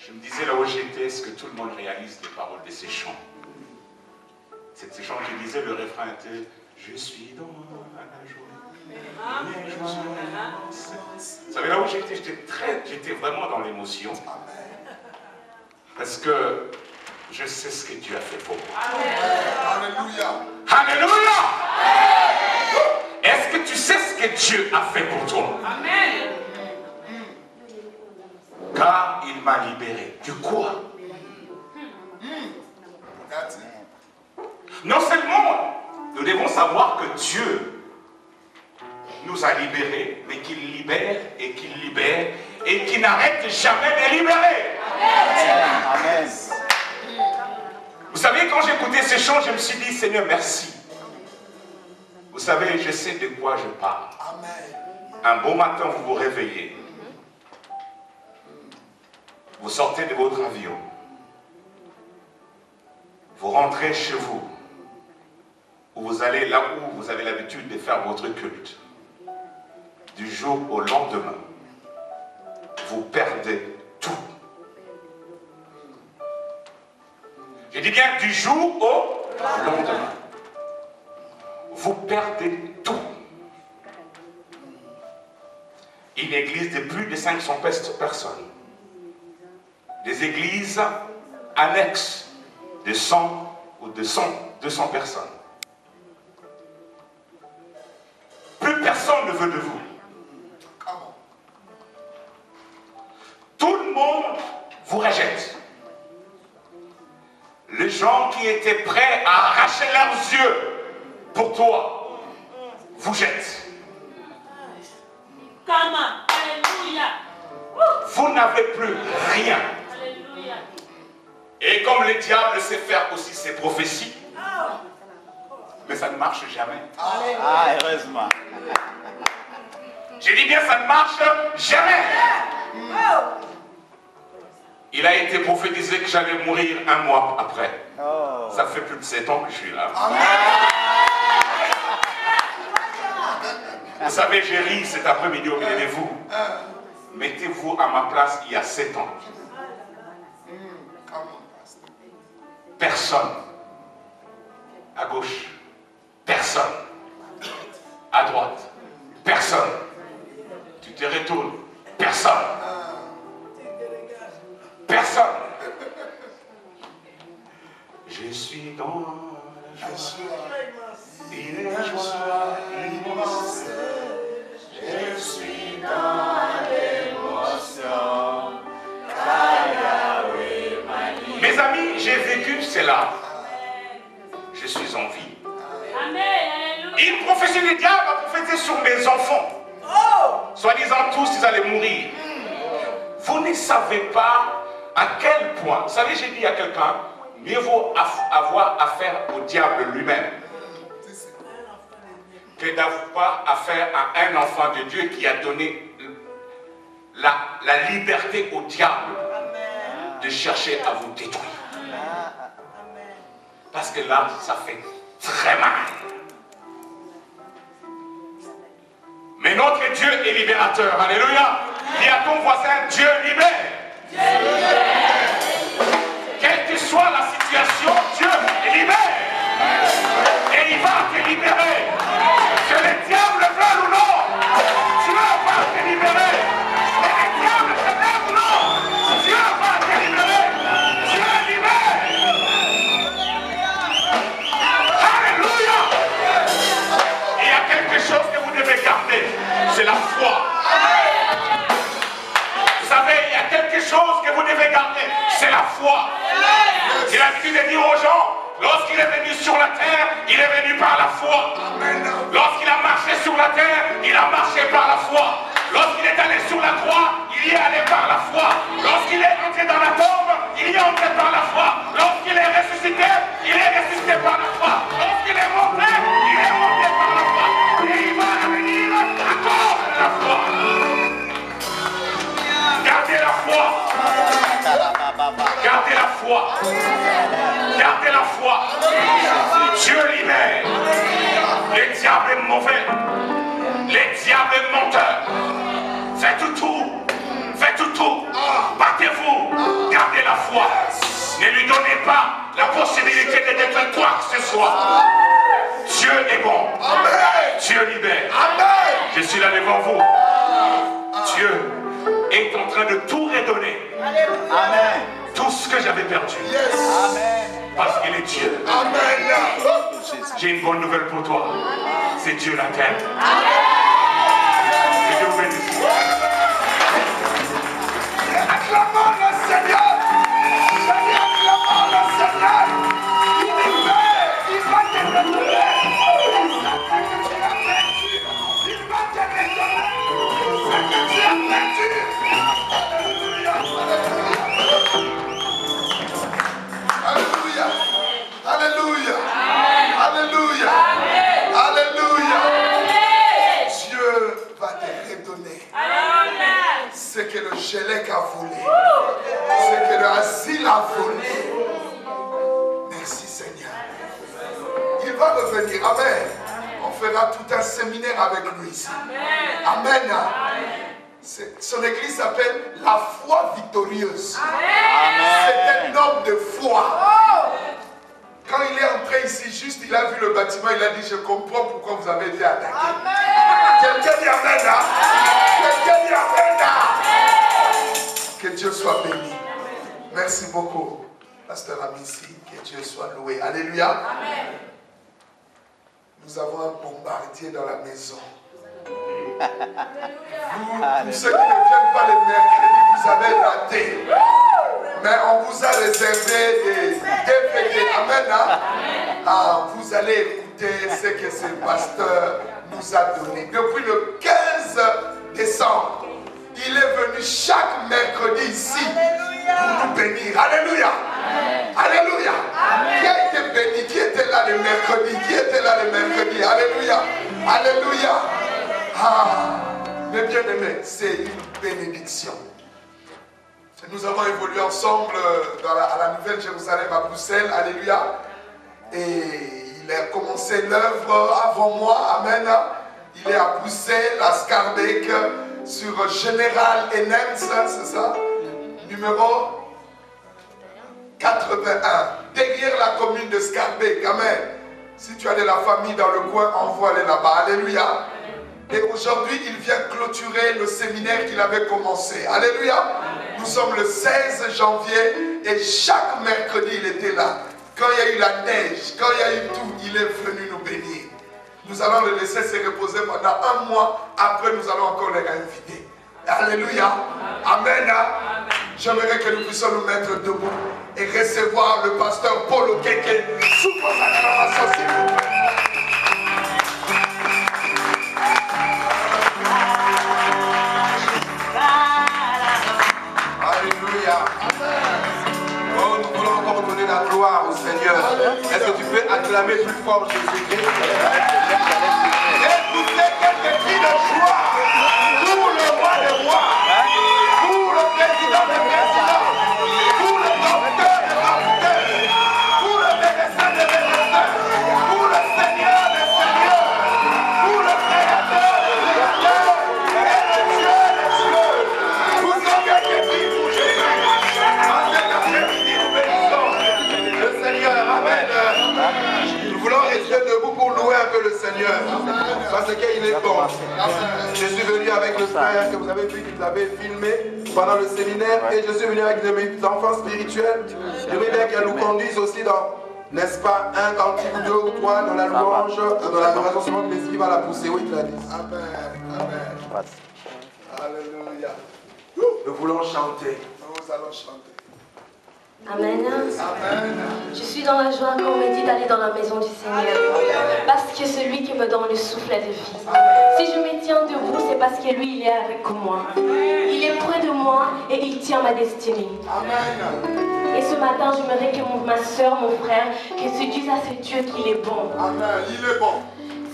Je me disais là où j'étais, est-ce que tout le monde réalise les paroles de ces chants? C'est ces chants qui disaient, le refrain était « Je suis dans la joie. » Vous savez là où j'étais? J'étais vraiment dans l'émotion. Parce que je sais ce que Dieu a fait pour moi. Alléluia. Alléluia. Est-ce que tu sais ce que Dieu a fait pour toi? Amen. Car il m'a libéré. De quoi? Non seulement nous devons savoir que Dieu nous a libérés, mais qu'il libère et qu'il libère et qu'il n'arrête jamais de libérer. Amen. Vous savez, quand j'écoutais ces chants, je me suis dit, Seigneur, merci. Vous savez, je sais de quoi je parle. Un beau matin, vous vous réveillez. Vous sortez de votre avion. Vous rentrez chez vous. Ou vous allez là où vous avez l'habitude de faire votre culte. Du jour au lendemain, vous perdez tout. Je dis bien du jour au lendemain. Vous perdez tout. Une église de plus de 500 personnes. Des églises annexes de 100 ou de 200 personnes. Plus personne ne veut de vous. Tout le monde vous rejette. Les gens qui étaient prêts à arracher leurs yeux pour toi, vous jettent. Alléluia. Vous n'avez plus rien. Alléluia. Et comme le diable sait faire aussi ses prophéties, mais ça ne marche jamais. Ah, heureusement. J'ai dit bien, ça ne marche jamais. Il a été prophétisé que j'allais mourir un mois après. Oh. Ça fait plus de 7 ans que je suis là. Vous savez, j'ai ri cet après-midi au milieu de vous. Mettez-vous à ma place il y a 7 ans. Personne. À gauche. Personne. À droite. Personne. Tu te retournes. Personne. Personne. Je suis dans la joie. Il est joie immense. Je suis dans l'émotion. Mes amis, j'ai vécu cela. Je suis en vie. Amen. Une prophétie du diable a prophétisé sur mes enfants. Soi-disant tous, ils allaient mourir. Vous ne savez pas à quel point. Vous savez, j'ai dit à quelqu'un, mieux vaut avoir affaire au diable lui-même que d'avoir affaire à un enfant de Dieu qui a donné la liberté au diable de chercher à vous détruire. Parce que là, ça fait très mal. Mais notre Dieu est libérateur. Alléluia. Dis à ton voisin, Dieu libère. Quelle que soit la situation, Dieu libère. Et il va te libérer. Que le diable veuille ou non, Dieu va te libérer. Que le diable te lève ou non, Dieu va te libérer. Dieu libère. Alléluia. Il y a quelque chose que vous devez garder. C'est la foi. Vous savez, il y a quelque chose que vous devez garder. C'est la foi. J'ai l'habitude de dire aux gens, lorsqu'il est venu sur la terre, il est venu par la foi. Lorsqu'il a marché sur la terre, il a marché par la foi. Lorsqu'il est allé sur la croix, il y est allé par la foi. Lorsqu'il est entré dans la tombe, il y est entré par la foi. Lorsqu'il est ressuscité, il est ressuscité par la foi. Lorsqu'il est monté, il est monté par la foi. Et il va revenir encore de la foi. Gardez la foi. Gardez la foi. Gardez la foi. Dieu libère. Le diable est mauvais. Le diable est menteur. Faites tout. Faites tout. Battez-vous. Gardez la foi. Ne lui donnez pas la possibilité d'être quoi que ce soit. Dieu est bon. Amen. Dieu libère. Amen. Je suis là devant vous. Dieu est en train de tout redonner. Amen. Tout ce que j'avais perdu. Yes. Amen. Parce qu'il est Dieu. Amen. J'ai une bonne nouvelle pour toi. C'est Dieu la terre. Que Dieu vous bénisse. Acclamons le Seigneur. Acclamons le Seigneur. Il va te retourner. Il va te retourner. Ce que tu as perdu. Alléluia. Alléluia. Alléluia. Alléluia. Dieu va te redonner ce que le Gélec a volé, ce que le asile a volé. Merci Seigneur. Il va revenir. Amen. On fera tout un séminaire avec lui ici. Amen. Son église s'appelle La Foi Victorieuse. C'est un homme de foi. Quand il est entré ici, juste il a vu le bâtiment, il a dit, je comprends pourquoi vous avez été attaqué. Quelqu'un dit Amen. Quelqu'un dit Amen. Que Dieu soit béni. Merci beaucoup, Pasteur Amissi. Que Dieu soit loué. Alléluia. Amen. Nous avons un bombardier dans la maison. Vous, tous ceux qui ne viennent pas les mercredis, vous avez raté. Mais on vous a réservé des DVD. Amen. Ah, vous allez écouter ce que ce pasteur nous a donné. Depuis le 15 décembre, il est venu chaque mercredi ici pour nous bénir. Alléluia. Alléluia. Qui a été béni? Qui était là le mercredi? Qui était là le mercredi? Alléluia. Alléluia. Ah, mes bien-aimés, c'est une bénédiction. Nous avons évolué ensemble à la Nouvelle-Jérusalem à Bruxelles. Alléluia. Et il a commencé l'œuvre avant moi. Amen. Il est à Bruxelles, à Schaerbeek, sur Général Enems, c'est ça? Numéro 81. Derrière la commune de Schaerbeek. Amen. Si tu as de la famille dans le coin, envoie-les là-bas. Alléluia. Et aujourd'hui, il vient clôturer le séminaire qu'il avait commencé. Alléluia. Nous sommes le 16 janvier et chaque mercredi, il était là. Quand il y a eu la neige, quand il y a eu tout, il est venu nous bénir. Nous allons le laisser se reposer pendant un mois. Après, nous allons encore les réinviter. Alléluia. Amen. J'aimerais que nous puissions nous mettre debout et recevoir le pasteur Paul Okeke sous vos acclamations, s'il vous plaît. Alléluia. Oh, nous voulons encore donner la gloire au Seigneur. Est-ce que tu peux acclamer plus fort Jésus-Christ? Et pousser quelques cris de joie pour le roi des rois, pour le président des présidents, pour le docteur des docteurs, pour le médecin des médecins, pour le Seigneur des seigneurs, pour le créateur des créateurs et le Dieu des dieux. Poussons quelques cris pour Jésus. En cet après-midi, nous bénissons le Seigneur. Amen. Nous voulons rester debout pour louer un peu le Seigneur. Parce qu'il est bon. Je suis venu avec le frère que vous avez vu, qu'il avait filmé pendant le séminaire. Et je suis venu avec mes enfants spirituels. J'aimerais bien qu'elles nous conduisent aussi dans, n'est-ce pas, un cantique ou deux ou trois dans la louange, dans l'adoration selon que l'Esprit va la pousser. Oui, Gladys. Amen. Amen. Alléluia. Nous voulons chanter. Nous allons chanter. Amen. Amen. Je suis dans la joie qu'on me dit d'aller dans la maison du Seigneur. Parce que celui qui me donne le souffle de vie. Si je me tiens debout, c'est parce que lui, il est avec moi. Il est près de moi et il tient ma destinée. Amen. Et ce matin, j'aimerais que ma soeur, mon frère, que se dise à ce Dieu qu'il est bon. Amen. Il est bon.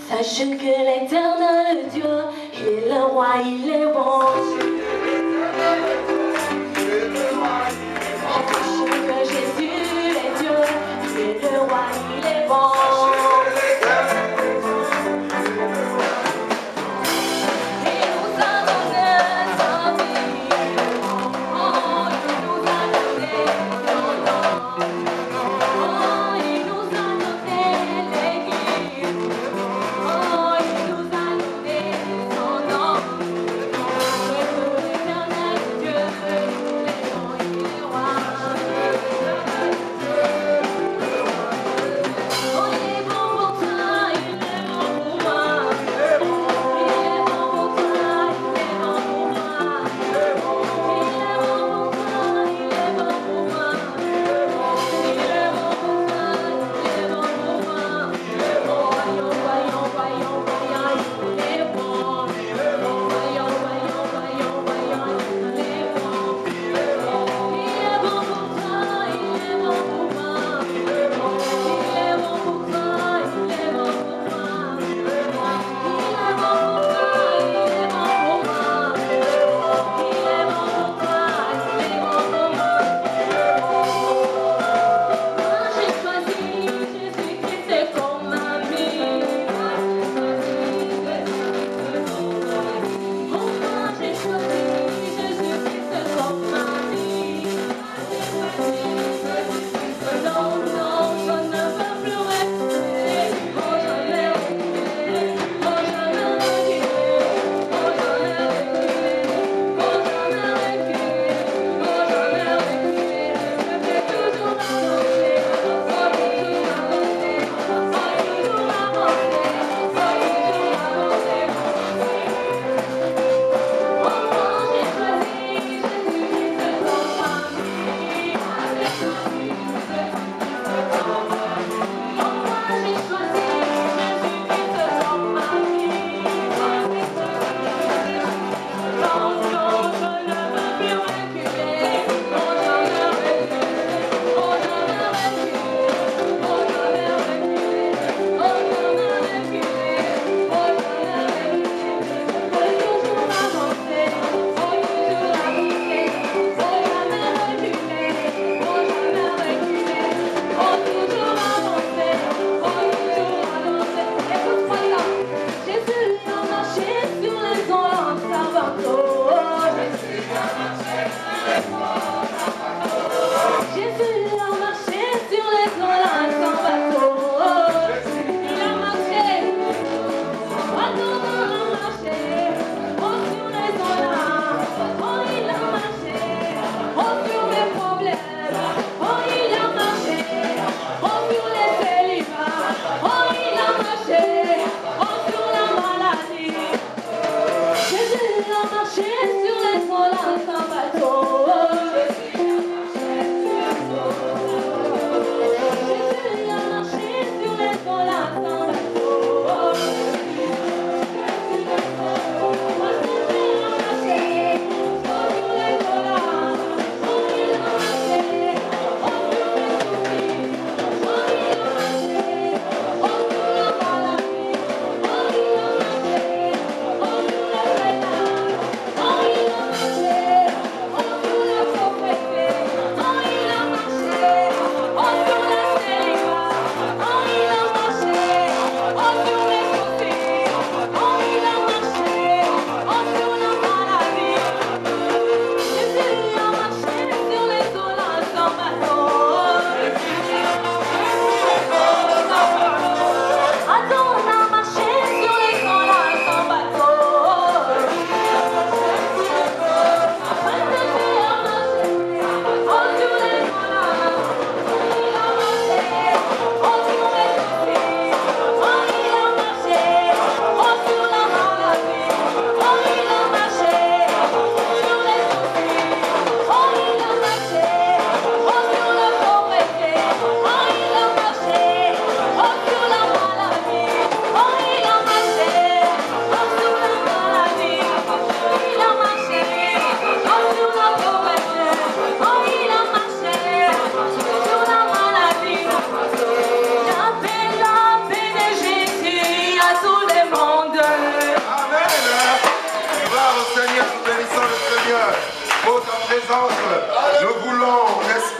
Sache que l'éternel Dieu, il est le roi, il est bon. Que Jésus est Dieu, il est le roi, il est bon. Il nous a donné sa vie, oh, il nous a donné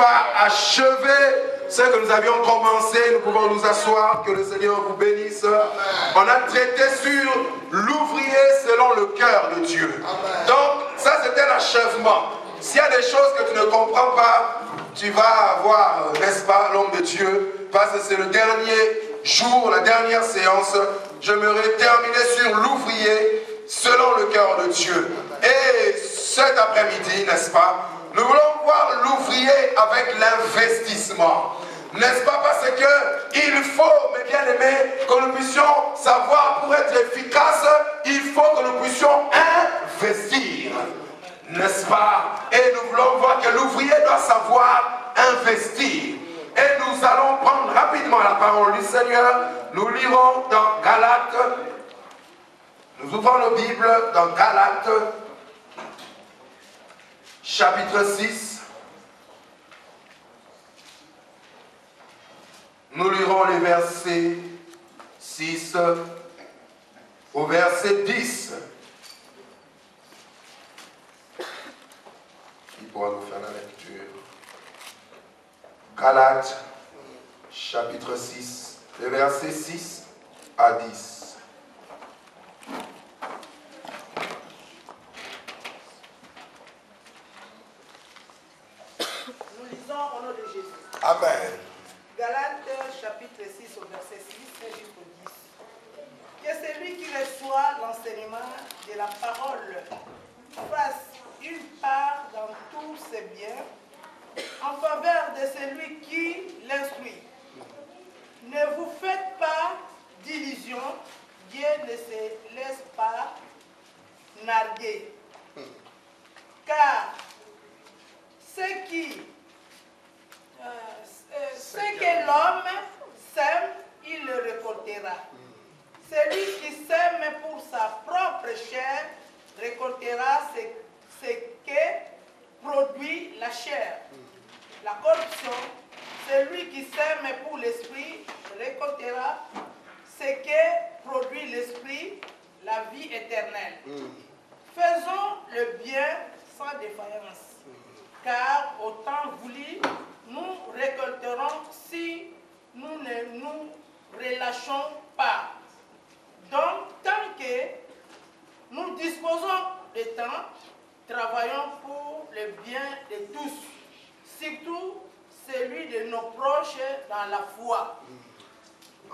pas, achever ce que nous avions commencé. Nous pouvons nous asseoir, que le Seigneur vous bénisse. On a traité sur l'ouvrier selon le cœur de Dieu. Donc, ça c'était l'achèvement. S'il y a des choses que tu ne comprends pas, tu vas avoir, n'est-ce pas, l'homme de Dieu, parce que c'est le dernier jour, la dernière séance. J'aimerais terminer sur l'ouvrier selon le cœur de Dieu. Et cet après-midi, n'est-ce pas, nous voulons voir l'ouvrier avec l'investissement. N'est-ce pas, parce qu'il faut, mes bien-aimés, que nous puissions savoir, pour être efficace, il faut que nous puissions investir. N'est-ce pas? Et nous voulons voir que l'ouvrier doit savoir investir. Et nous allons prendre rapidement la parole du Seigneur. Nous lirons dans Galates. Nous ouvrons nos Bibles dans Galates, chapitre 6. Nous lirons les versets 6 au verset 10. Qui pourra nous faire la lecture? Galates, chapitre 6, les versets 6 à 10. Nous lisons au nom de Jésus. Amen. Galates chapitre 6 au verset 6 jusqu'au 10. Que celui qui reçoit l'enseignement de la parole fasse une part dans tous ses biens en faveur de celui qui l'instruit. Ne vous faites pas d'illusions, Dieu ne se laisse pas narguer. Car ce que l'homme sème, il le récoltera. Celui qui sème pour sa propre chair récoltera ce que produit la chair, la corruption. Celui qui sème pour l'esprit récoltera ce que produit l'esprit, la vie éternelle. Faisons le bien sans défaillance, car au temps voulu, nous récolterons si nous ne nous relâchons pas. Donc, tant que nous disposons de temps, travaillons pour le bien de tous, surtout celui de nos proches dans la foi.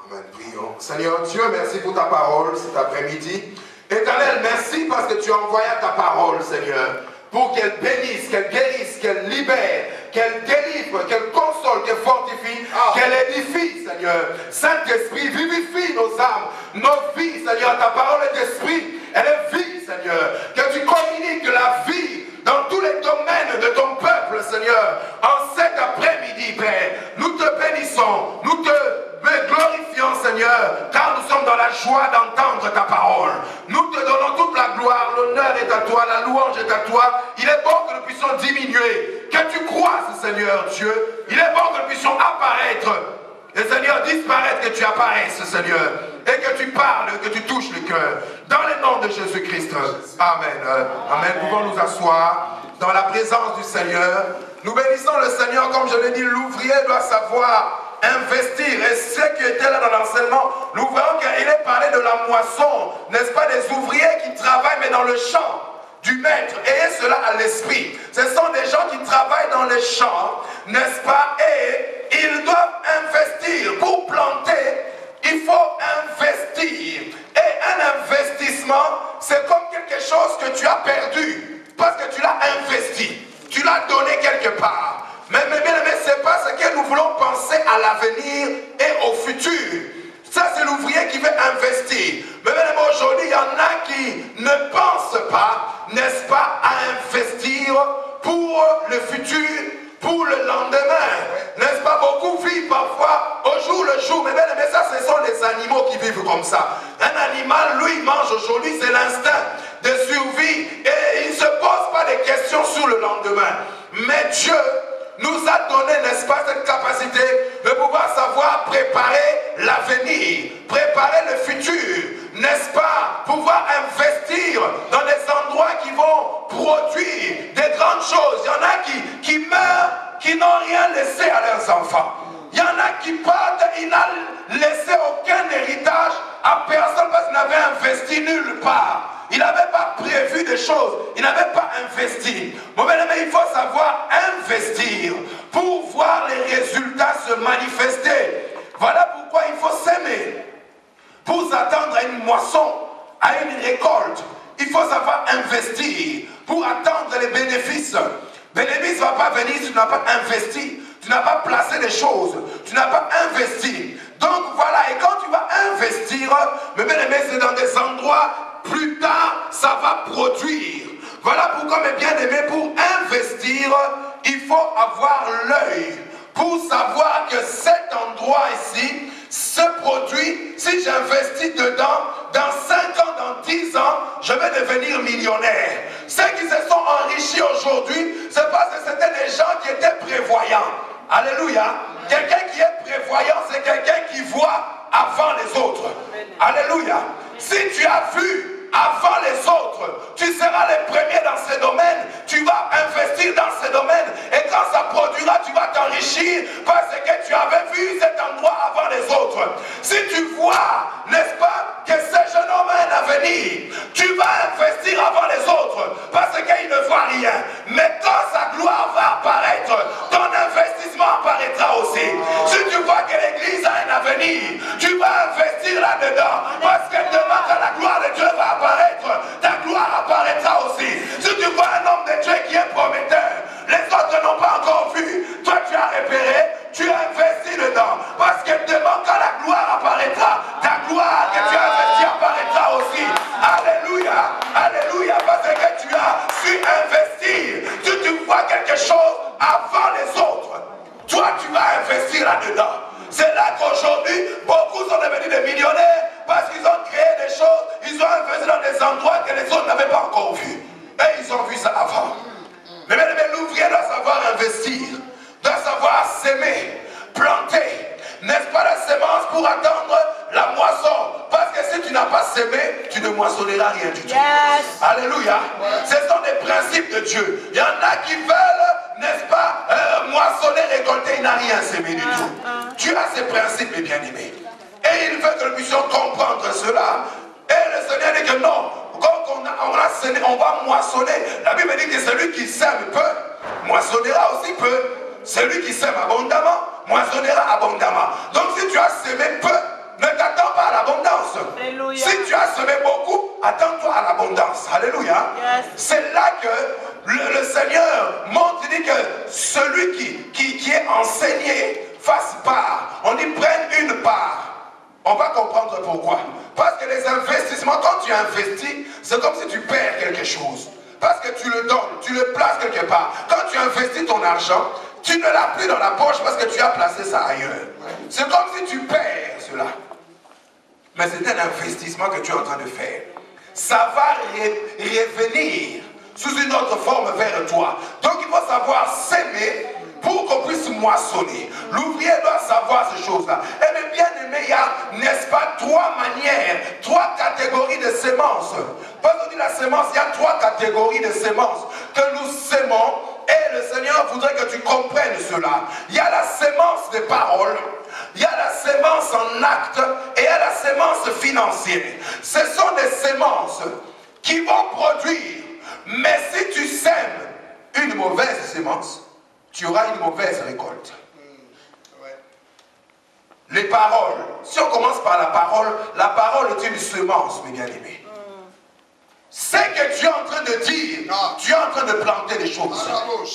Amen. Prions. Seigneur Dieu, merci pour ta parole cet après-midi. Éternel, merci parce que tu as envoyé ta parole, Seigneur, pour qu'elle bénisse, qu'elle guérisse, qu'elle libère, qu'elle délivre, qu'elle console, qu'elle fortifie, qu'elle édifie, Seigneur. Saint-Esprit, vivifie nos âmes, nos vies, Seigneur. Ta parole est esprit, elle est vie, Seigneur. Que tu communiques la vie dans tous les domaines de ton peuple, Seigneur. En cet après-midi, Père, nous te bénissons, nous te glorifions, Seigneur, car nous sommes dans la joie d'entendre ta parole. Nous te donnons toute la gloire, l'honneur est à toi, la louange est à toi. Il est bon que nous puissions diminuer, que tu croisses, Seigneur Dieu. Il est bon que nous puissions apparaître, et Seigneur, disparaître, que tu apparaisses, Seigneur, et que tu parles, que tu touches le cœur. Dans le nom de Jésus-Christ. Amen. Amen. Pouvons nous asseoir dans la présence du Seigneur. Nous bénissons le Seigneur, comme je l'ai dit, l'ouvrier doit savoir investir. Et ceux qui étaient là dans l'enseignement, nous voyons qu'il est parlé de la moisson, n'est-ce pas, des ouvriers qui travaillent mais dans le champ du maître. Ayez cela à l'esprit. Ce sont des gens qui travaillent dans les champs, n'est-ce pas, et ils doivent investir. Pour planter, il faut investir. Et un investissement, c'est comme quelque chose que tu as perdu, parce que tu l'as investi, tu l'as donné quelque part. Mais mes bien-aimés, ce n'est pas ce que nous voulons penser à l'avenir et au futur. Ça, c'est l'ouvrier qui veut investir. Mais bien-aimés, aujourd'hui, il y en a qui ne pensent pas, n'est-ce pas, à investir pour le futur, pour le lendemain. N'est-ce pas, beaucoup vivent parfois au jour le jour. Mais bien-aimés, ça, ce sont les animaux qui vivent comme ça. Un animal, lui, mange aujourd'hui, c'est l'instinct de survie. Et il ne se pose pas de questions sur le lendemain. Mais Dieu nous a donné, n'est-ce pas, cette capacité de pouvoir savoir préparer l'avenir, préparer le futur, n'est-ce pas, pouvoir investir dans des endroits qui vont produire des grandes choses. Il y en a qui meurent, qui n'ont rien leurs enfants. Il y en a qui partent, il n'a laissé aucun héritage à personne parce qu'il n'avait investi nulle part. Il n'avait pas prévu des choses, il n'avait pas investi. Mon bien-aimé, il faut savoir investir pour voir les résultats se manifester. Voilà pourquoi il faut s'aimer. Pour s'attendre à une moisson, à une récolte, il faut savoir investir pour attendre les bénéfices. Le bénéfice ne va pas venir si tu n'as pas investi. Tu n'as pas placé des choses, tu n'as pas investi. Donc voilà, et quand tu vas investir, mes bien-aimés, c'est dans des endroits, plus tard, ça va produire. Voilà pourquoi, mes bien-aimés, pour investir, il faut avoir l'œil pour savoir que cet endroit ici, ce produit, si j'investis dedans, dans 5 ans, dans 10 ans, je vais devenir millionnaire. Ceux qui se sont enrichis aujourd'hui, c'est parce que c'était des gens qui étaient prévoyants. Alléluia. Quelqu'un qui est prévoyant, c'est quelqu'un qui voit avant les autres. Alléluia. Si tu as vu avant les autres, tu seras le premier dans ces domaines, tu vas investir dans ces domaines, et quand ça produira, tu vas t'enrichir parce que tu avais vu cet endroit avant les autres. Si tu vois, n'est-ce pas, que ce jeune homme a un avenir, tu vas investir avant les autres parce qu'il ne voit rien. Mais quand sa gloire va apparaître, ton investissement apparaîtra aussi. Si tu vois que l'église a un avenir, tu vas investir là-dedans parce que demain, quand la gloire de Dieu va apparaître, ta gloire apparaîtra aussi. Si tu vois un homme de Dieu qui est prometteur, les autres n'ont pas encore vu, toi tu as repéré, tu as investi dedans. Parce que demain, quand la gloire apparaîtra, ta gloire que tu as investi apparaîtra aussi. Alléluia, alléluia, parce que tu as su investir. Si tu vois quelque chose avant les autres, toi tu vas investir là-dedans. C'est là qu'aujourd'hui, beaucoup sont devenus des millionnaires parce qu'ils ont créé des choses, ils ont investi dans des endroits que les autres n'avaient pas encore vus. Et ils ont vu ça avant. Mais l'ouvrier doit savoir investir, doit savoir s'aimer, planter, n'est-ce pas, la sémence pour attendre la moisson. Parce que si tu n'as pas sémé, tu ne moissonneras rien du tout. Yes. Alléluia. Ce sont des principes de Dieu. Il y en a qui veulent, n'est-ce pas, moissonner, récolter, il n'a rien sémé du tout. Tu as ces principes, mes bien-aimés. Et il veut que nous puissions comprendre cela. Et le Seigneur dit que non, quand on va moissonner. La Bible dit que celui qui sème peu, moissonnera aussi peu. Celui qui sème abondamment, moissonnera abondamment. Donc si tu as semé peu, ne t'attends pas à l'abondance. Si tu as semé beaucoup, attends-toi à l'abondance. Alléluia. Yes. C'est là que le Seigneur montre, il dit que celui qui est enseigné fasse part. On dit prenne une part. On va comprendre pourquoi. Parce que les investissements, quand tu investis, c'est comme si tu perds quelque chose. Parce que tu le donnes, tu le places quelque part. Quand tu investis ton argent, tu ne l'as plus dans la poche parce que tu as placé ça ailleurs. C'est comme si tu perds cela. Mais c'est un investissement que tu es en train de faire. Ça va revenir sous une autre forme vers toi. Donc il faut savoir s'aimer pour qu'on puisse moissonner. L'ouvrier doit savoir ces choses-là. Et bien aimé, il y a, n'est-ce pas, 3 manières, 3 catégories de semences. Parce qu'on dit la semence, il y a 3 catégories de semences que nous sémons. Et le Seigneur voudrait que tu comprennes cela. Il y a la sémence des paroles, il y a la sémence en actes et il y a la sémence financière. Ce sont des sémences qui vont produire. Mais si tu sèmes une mauvaise sémence, tu auras une mauvaise récolte. Les paroles. Si on commence par la parole est une semence, mes bien-aimés. Ce que tu es en train de dire, tu es en train de planter des choses.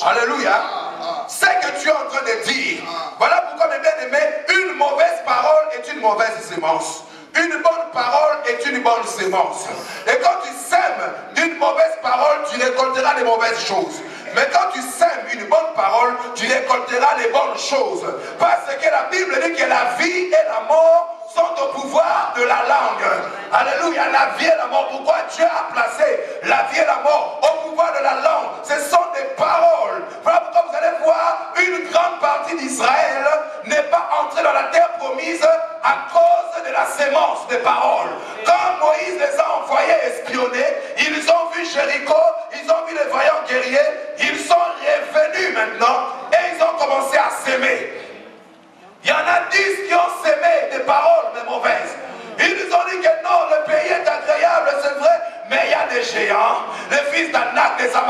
Alléluia. Ce que tu es en train de dire. Voilà pourquoi, mes bien-aimés, une mauvaise parole est une mauvaise sémence. Une bonne parole est une bonne sémence. Et quand tu sèmes une mauvaise parole, tu récolteras les mauvaises choses. Mais quand tu sèmes une bonne parole, tu récolteras les bonnes choses. Parce que la Bible dit que la vie et la mort sont au pouvoir de la langue. Alléluia, la vie et la mort. Pourquoi Dieu a placé la vie et la mort au pouvoir de la langue? Ce sont des paroles. Voilà pourquoi vous allez voir, une grande partie d'Israël n'est pas entrée dans la terre promise à cause de la sémence des paroles. Quand Moïse les a envoyés espionner, ils ont vu Jéricho, ils ont vu les vaillants guerriers, ils sont revenus maintenant et ils ont commencé à s'aimer.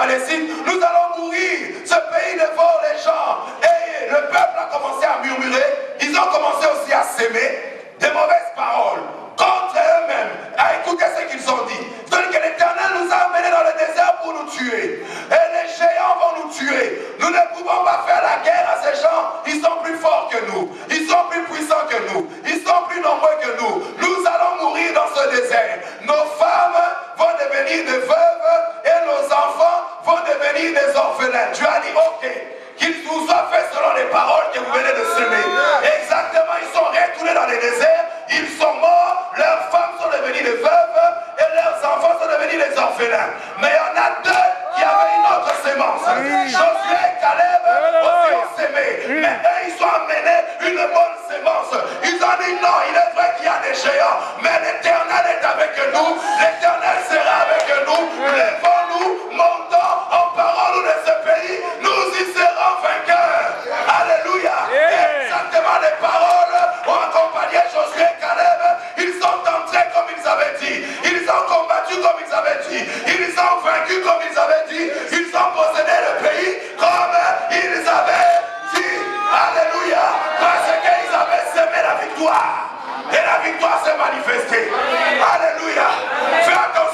Amalécites, nous allons mourir. Ce pays dévore les gens. Et le peuple a commencé à murmurer. Ils ont commencé aussi à s'aimer des mauvaises paroles contre eux-mêmes, à écouter ce qu'ils ont dit. C'est-à-dire que l'Éternel nous a amenés dans le désert pour nous tuer. Et les géants vont nous tuer. Nous ne pouvons pas faire la guerre à ces gens. Ils sont plus forts que nous. Ils sont plus puissants que nous. Ils sont plus nombreux que nous. Nous allons mourir dans ce désert. Nos femmes vont devenir des veuves et nos enfants vont devenir des orphelins. Tu as dit, ok, qu'il vous soit fait selon les paroles que vous venez de semer. Exactement, ils sont retournés dans les déserts. Ils sont morts, leurs femmes sont devenues des veuves et leurs enfants sont devenus des orphelins. Mais il y en a deux qui avaient une autre sémence. Josué et Caleb aussi ont sémé. Mais eux, ils sont amenés une bonne sémence. Ils ont dit non, il est vrai qu'il y a des géants, mais l'Éternel est avec nous. L'Éternel sera avec nous. Lèvons-nous, montons, emparons-nous de ce pays. Nous y serons vainqueurs. Alléluia. Exactement, les paroles ont accompagné Josué et Caleb. Ils sont entrés comme ils avaient dit. Ils ont combattu comme ils avaient dit. Ils ont vaincu comme ils avaient dit. Ils ont possédé le pays comme ils avaient dit. Alléluia. Parce qu'ils avaient semé la victoire. Et la victoire s'est manifestée. Alléluia. Fais attention.